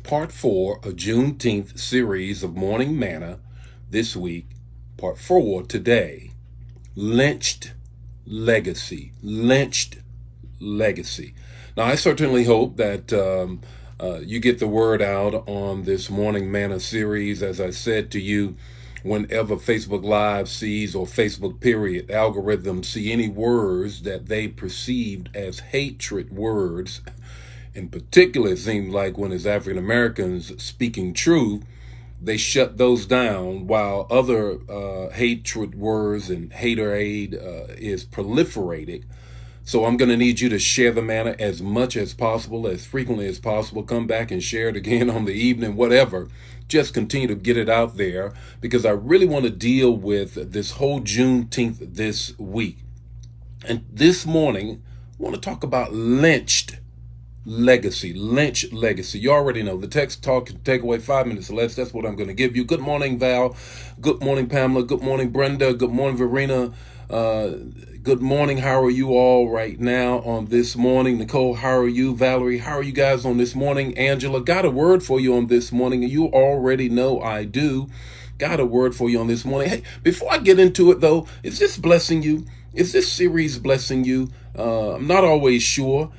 part 4 of Juneteenth series of Morning Manna this week. Part 4 today, Lynched Legacy. Lynched Legacy. Now, I certainly hope that you get the word out on this Morning Manna series. As I said to you, whenever Facebook Live sees, or Facebook period, algorithms see any words that they perceived as hatred words, in particular, it seems like when it's African Americans speaking truth, they shut those down, while other hatred words and haterade is proliferating. So I'm going to need you to share the manna as much as possible, as frequently as possible. Come back and share it again on the evening, whatever. Just continue to get it out there, because I really want to deal with this whole Juneteenth this week. And this morning, I want to talk about lynched legacy. Lynched legacy. You already know the text talk can take away 5 minutes or less. That's what I'm going to give you. Good morning, Val. Good morning, Pamela. Good morning, Brenda. Good morning, Verena. Good morning. How are you all right now on this morning? Nicole, how are you? Valerie, how are you guys on this morning? Angela, got a word for you on this morning. You already know I do. Got a word for you on this morning. Hey, before I get into it though, is this blessing you? Is this series blessing you? I'm not always sure.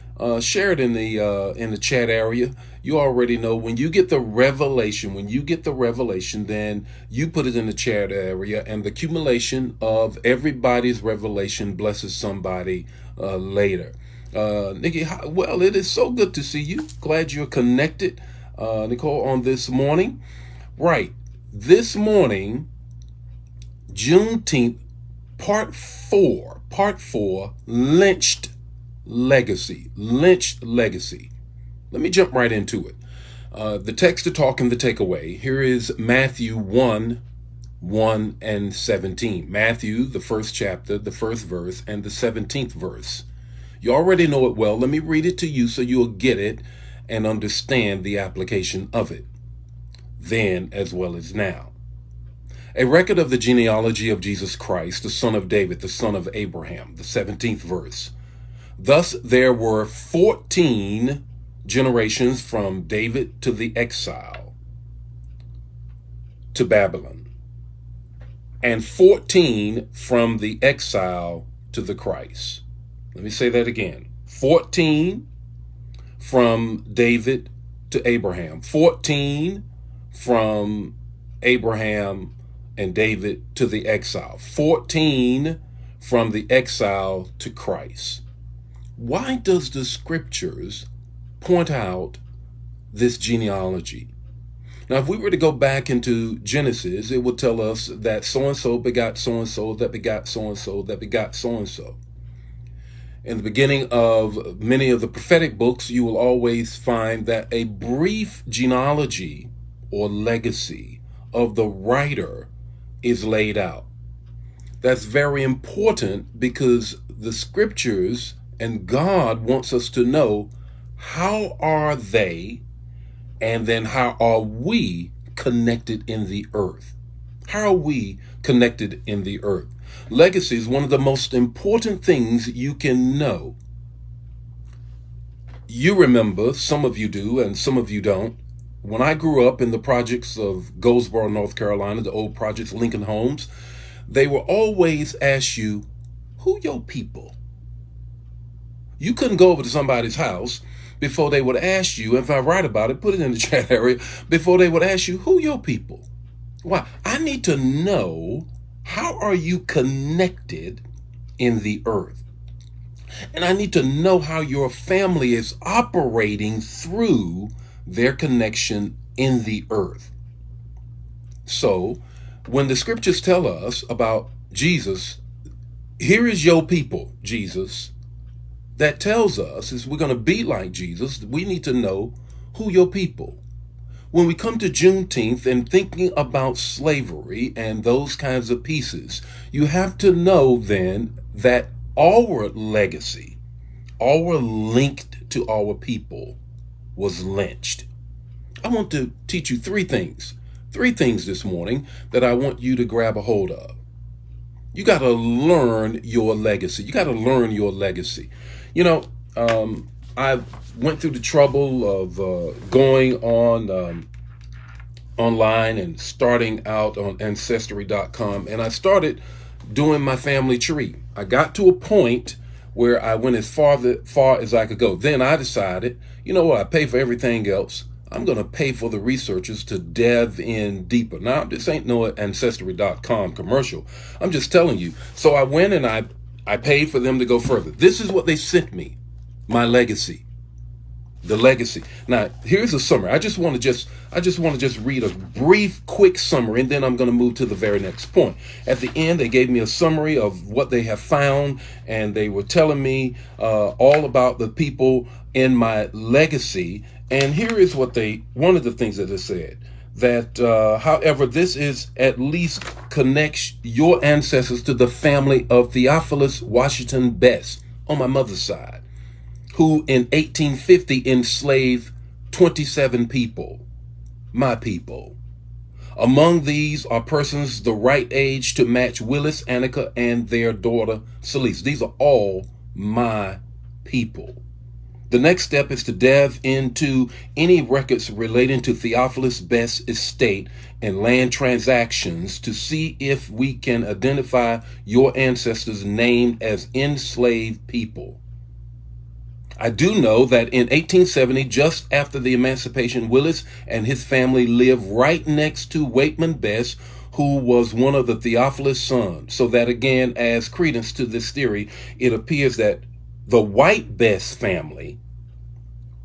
Share it in the chat area. You already know when you get the revelation, then you put it in the chat area, and the accumulation of everybody's revelation blesses somebody later. Nikki, well, it is so good to see you. Glad you're connected, Nicole, on this morning. Right, this morning, Juneteenth, part 4, lynched legacy. Lynched legacy. Let me jump right into it. The text to talk and the takeaway. Here is Matthew 1 and 17. Matthew, the first chapter, the first verse, and the 17th verse. You already know it well. Let me read it to you so you'll get it and understand the application of it, then as well as now. A record of the genealogy of Jesus Christ, the son of David, the son of Abraham, the 17th verse. Thus there were 14 generations from David to the exile to Babylon, and 14 from the exile to the Christ. Let me say that again. 14 from David to Abraham. 14 from Abraham and David to the exile. 14 from the exile to Christ. Why does the scriptures point out this genealogy? Now, if we were to go back into Genesis, it would tell us that so-and-so begot so-and-so, that begot so-and-so, that begot so-and-so. In the beginning of many of the prophetic books, you will always find that a brief genealogy or legacy of the writer is laid out. That's very important, because the scriptures and God wants us to know, how are they, and then how are we connected in the earth? How are we connected in the earth? Legacy is one of the most important things you can know. You remember, some of you do and some of you don't, when I grew up in the projects of Goldsboro, North Carolina, the old projects, Lincoln Homes, they will always ask you, who your people? You couldn't go over to somebody's house before they would ask you, if I write about it, put it in the chat area, before they would ask you, who your people? Why? I need to know, how are you connected in the earth? And I need to know how your family is operating through their connection in the earth. So when the scriptures tell us about Jesus, here is your people, Jesus, that tells us, is we're going to be like Jesus, we need to know who your people. When we come to Juneteenth and thinking about slavery and those kinds of pieces, you have to know then that our legacy, our linked to our people, was lynched. I want to teach you three things this morning that I want you to grab a hold of. You got to learn your legacy. You got to learn your legacy. You know, I went through the trouble of going on online and starting out on Ancestry.com, and I started doing my family tree. I got to a point where I went as far as I could go. Then I decided, you know what, I pay for everything else. I'm going to pay for the researchers to delve in deeper. Now, this ain't no Ancestry.com commercial. I'm just telling you. So I went and I paid for them to go further. This is what they sent me, my legacy. The legacy. Now, here's a summary. I just want to just read a brief, quick summary, and then I'm going to move to the very next point. At the end, they gave me a summary of what they have found, and they were telling me all about the people in my legacy. And here is what one of the things that they said, that however, this is at least connects your ancestors to the family of Theophilus Washington Best on my mother's side, who in 1850 enslaved 27 people, my people. Among these are persons the right age to match Willis, Annika, and their daughter, Celeste. These are all my people. The next step is to delve into any records relating to Theophilus Best's estate and land transactions to see if we can identify your ancestors named as enslaved people. I do know that in 1870, just after the emancipation, Willis and his family lived right next to Wakeman Best, who was one of the Theophilus sons. So that again adds credence to this theory. It appears that the White Best family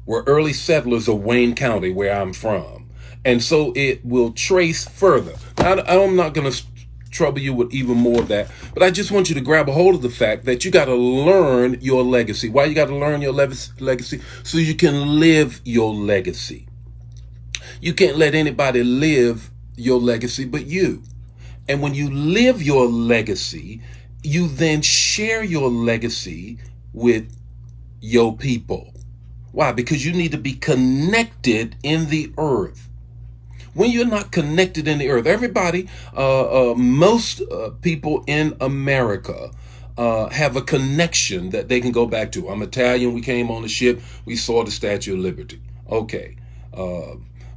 were early settlers of Wayne County, where I'm from. And so it will trace further. I'm not going to trouble you with even more of that, but I just want you to grab a hold of the fact that you got to learn your legacy. Why you got to learn your legacy? So you can live your legacy. You can't let anybody live your legacy but you. And when you live your legacy, you then share your legacy with your people. Why? Because you need to be connected in the earth. When you're not connected in the earth, everybody, most people in America have a connection that they can go back to. I'm Italian. We came on the ship. We saw the Statue of Liberty. Okay.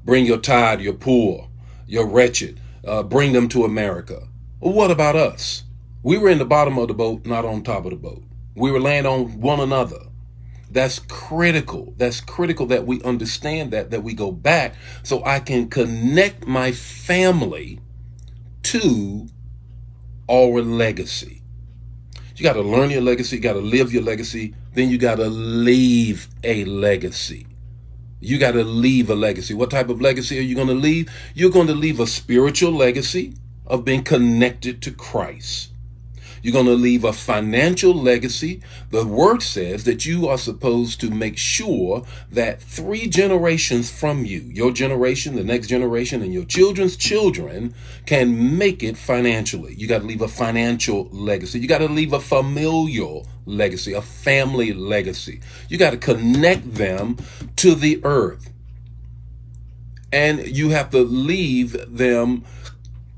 Bring your tired, your poor, your wretched. Bring them to America. Well, what about us? We were in the bottom of the boat, not on top of the boat. We were laying on one another. That's critical. That's critical that we understand that we go back so I can connect my family to our legacy. You got to learn your legacy. You got to live your legacy. Then you got to leave a legacy. You got to leave a legacy. What type of legacy are you going to leave? You're going to leave a spiritual legacy of being connected to Christ. You're going to leave a financial legacy. The word says that you are supposed to make sure that 3 generations from you, your generation, the next generation, and your children's children can make it financially. You got to leave a financial legacy. You got to leave a familial legacy, a family legacy. You got to connect them to the earth. And you have to leave them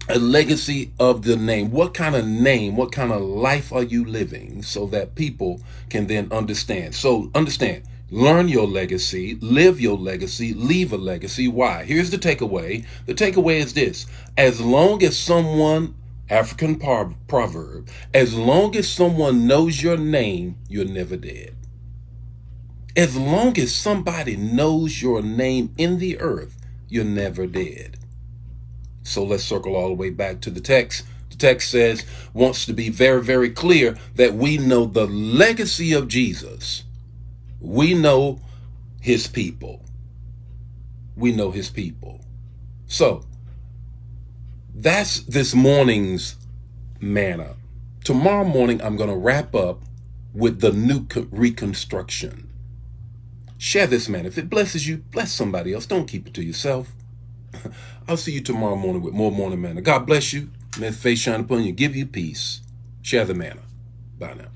a legacy of the name. What kind of name, what kind of life are you living so that people can then understand? So understand, learn your legacy, live your legacy, leave a legacy. Why? Here's the takeaway. The takeaway is this. As long as someone, African proverb, as long as someone knows your name, you're never dead. As long as somebody knows your name in the earth, you're never dead. So let's circle all the way back to the text. The text says, wants to be very, very clear that we know the legacy of Jesus. We know his people. We know his people. So that's this morning's manna. Tomorrow morning, I'm going to wrap up with the new reconstruction. Share this, man. If it blesses you, bless somebody else. Don't keep it to yourself. I'll see you tomorrow morning with more morning manna. God bless you. May his face shine upon you, give you peace. Share the manna. Bye now.